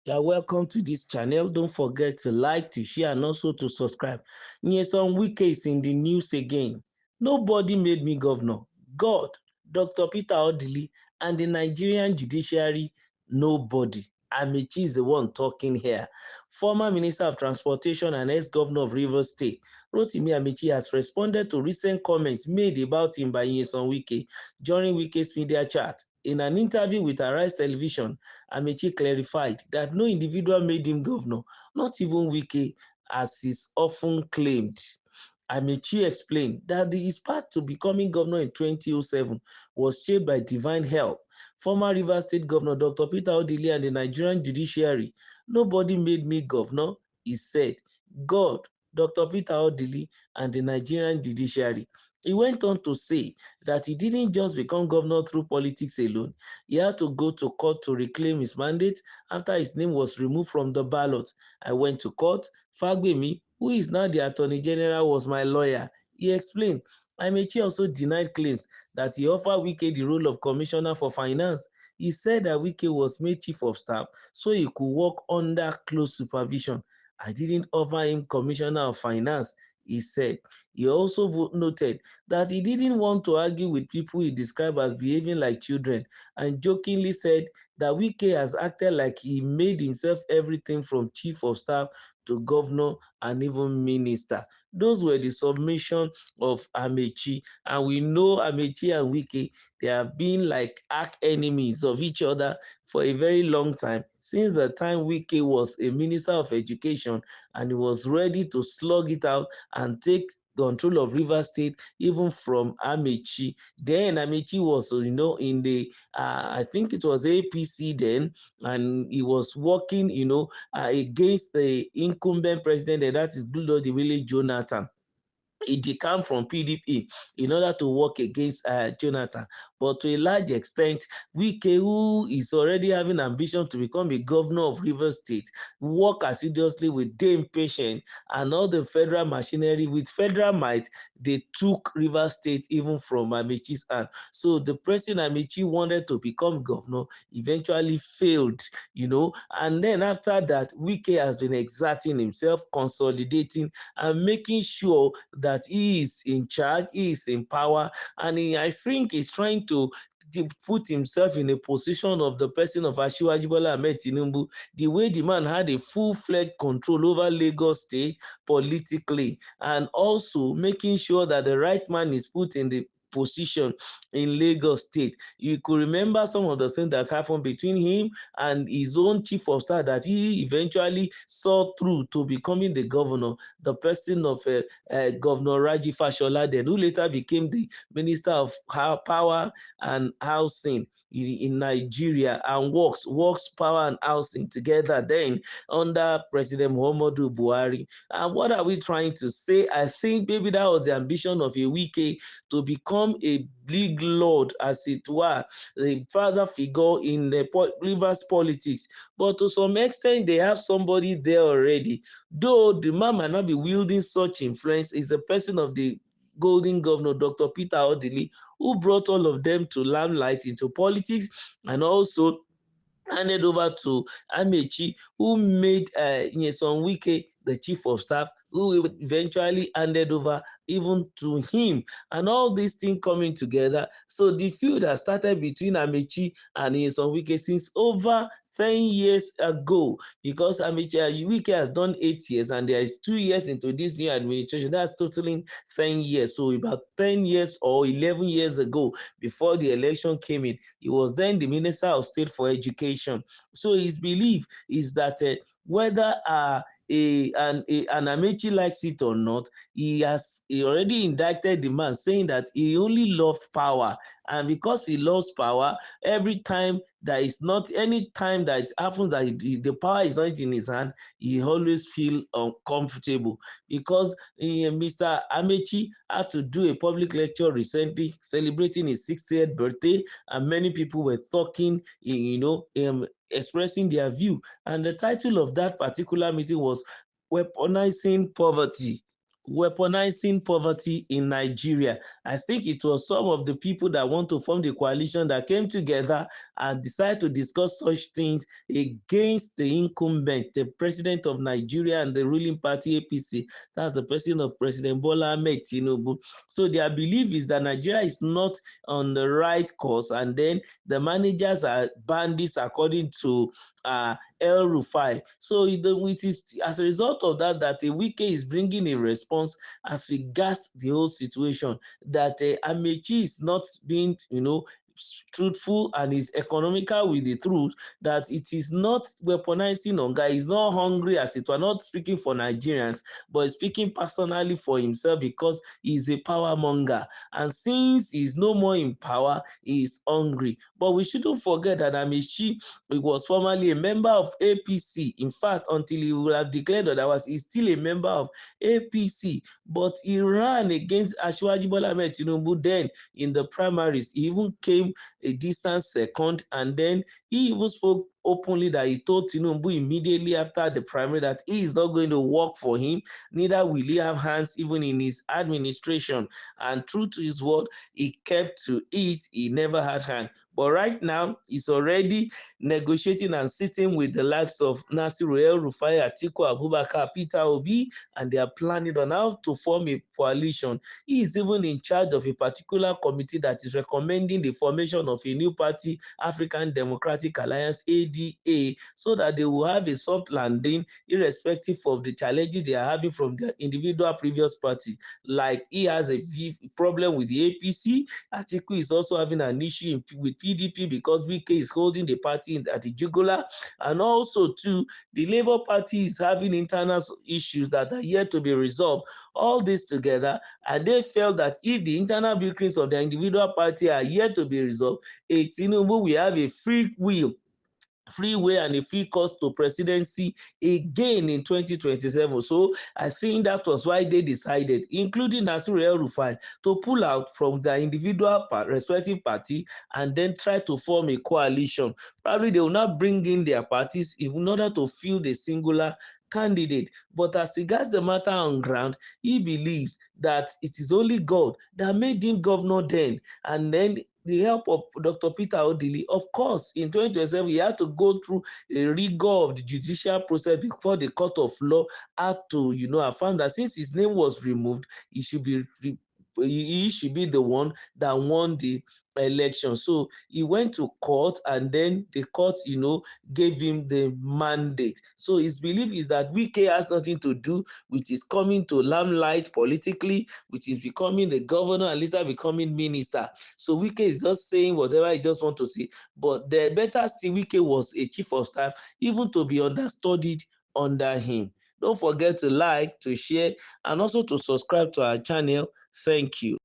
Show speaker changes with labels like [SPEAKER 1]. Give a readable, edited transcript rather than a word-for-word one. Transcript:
[SPEAKER 1] You're welcome to this channel. Don't forget to like, to share, and also to subscribe. Nyesom Wike is in the news again. Nobody made me governor. God, Dr. Peter Odili, and the Nigerian judiciary, nobody. Amaechi is the one talking here. Former Minister of Transportation and ex-governor of Rivers State, Rotimi Amaechi, has responded to recent comments made about him by Nyesom Wike during Wike's media chat. In an interview with Arise Television, Amaechi clarified that no individual made him governor, not even Wike, as is often claimed. Amaechi explained that his path to becoming governor in 2007 was shaped by divine help. Former Rivers State Governor Dr. Peter Odili and the Nigerian judiciary, nobody made me governor, he said. God, Dr. Peter Odili, and the Nigerian judiciary. He went on to say that he didn't just become governor through politics alone. He had to go to court to reclaim his mandate after his name was removed from the ballot. I went to court. Fagbemi, who is now the Attorney General, was my lawyer. He explained. Amaechi also denied claims that he offered Wike the role of Commissioner for Finance. He said that Wike was made Chief of Staff so he could work under close supervision. I didn't offer him Commissioner of Finance, he said. He also noted that he didn't want to argue with people he described as behaving like children, and jokingly said that Wike has acted like he made himself everything from Chief of Staff to governor and even minister. Those were the submission of Amaechi, and we know Amaechi and Wike, they have been like arch enemies of each other for a very long time, since the time Wike was a minister of education and he was ready to slug it out and take control of Rivers State even from Amaechi. Then Amaechi was, in the, I think it was APC then, and he was working, against the incumbent president, and that is Goodluck Jonathan. He decamped from PDP in order to work against Jonathan. But to a large extent, Wike, who is already having ambition to become a governor of Rivers State, work assiduously with Dame Patient and all the federal machinery. With federal might, they took Rivers State even from Amaechi's hand. So the person Amaechi wanted to become governor eventually failed, And then after that, Wike has been exerting himself, consolidating, and making sure that he is in charge, he is in power, and I think he's trying to put himself in a position of the person of Asiwaju Bola Ahmed Tinubu, the way the man had a full-fledged control over Lagos State politically, and also making sure that the right man is put in the position in Lagos State. You could remember some of the things that happened between him and his own chief of staff that he eventually saw through to becoming the governor, the person of Governor Raji Fashola, then who later became the Minister of Power and Housing in Nigeria, and works power and housing together then under President Muhammadu Buhari. And what are we trying to say? I think maybe that was the ambition of a Wike, to become a big lord, as it were, a father figure in the Rivers politics. But to some extent, they have somebody there already. Though the man might not be wielding such influence, is the person of the golden governor, Dr. Peter Odili, who brought all of them to limelight into politics, and also handed over to Amaechi, who made Nyesom Wike the chief of staff, who eventually handed over even to him, and all these things coming together. So the feud that started between Amaechi and Nyesom Wike since over 10 years ago, because Wike has done 8 years and there is 2 years into this new administration. That's totaling 10 years. So about 10 years or 11 years ago, before the election came in, he was then the Minister of State for Education. So his belief is that whether an Amaechi likes it or not, he already indicted the man, saying that he only loves power, and because he loves power, every time that is not, any time that it happens that the power is not in his hand, he always feel uncomfortable. Because Mr. Amaechi had to do a public lecture recently celebrating his 60th birthday, and many people were talking, expressing their view, and the title of that particular meeting was "Weaponizing Poverty." weaponizing poverty in Nigeria. I think it was some of the people that want to form the coalition that came together and decided to discuss such things against the incumbent, the president of Nigeria and the ruling party APC. That's the president of President Bola Ahmed Tinubu. So their belief is that Nigeria is not on the right course, and then the managers are bandits according to El Rufai. So it is as a result of that that Wike is bringing a response as regards the whole situation, that Amaechi is not being, truthful and is economical with the truth, that it is not weaponizing hunger, is not hungry as it were, not speaking for Nigerians, but is speaking personally for himself because he is a power monger. And since he is no more in power, he is hungry. But we shouldn't forget that Amaechi was formerly a member of APC. In fact, until he would have declared otherwise, he's still a member of APC. But he ran against Asiwaju Bola Ahmed Tinubu then in the primaries. He even came a distant second, and then he even spoke openly that he told Tinubu immediately after the primary that he is not going to work for him, neither will he have hands even in his administration. And true to his word, he kept to it. He never had hand. But right now, he's already negotiating and sitting with the likes of Nasiru El-Rufai, Atiku Abubakar, Peter Obi, and they are planning on how to form a coalition. He is even in charge of a particular committee that is recommending the formation of a new party, African Democratic Alliance, ADA, so that they will have a soft landing irrespective of the challenges they are having from their individual previous party. Like he has a problem with the APC, Atiku is also having an issue with PDP because Wike is holding the party at the jugular, and also too, the Labour Party is having internal issues that are yet to be resolved. All this together, and they felt that if the internal bickers of the individual party are yet to be resolved, Tinubu will have a free way and a free course to presidency again in 2027. So I think that was why they decided, including Nasiru El-Rufai, to pull out from their individual respective party and then try to form a coalition. Probably they will not bring in their parties in order to field a singular candidate. But as regards the matter on ground, he believes that it is only God that made him governor then, and then the help of Dr. Peter Odili. Of course, in 2027, he had to go through a rigor of the judicial process before the court of law had to, affirm that since his name was removed, he should be the one that won the election. So he went to court, and then the court, gave him the mandate. So his belief is that Wike has nothing to do with his coming to limelight politically, with his becoming the governor and later becoming minister. So Wike is just saying whatever he just wants to say. But the better still, Wike was a chief of staff, even to be understudied under him. Don't forget to like, to share, and also to subscribe to our channel. Thank you.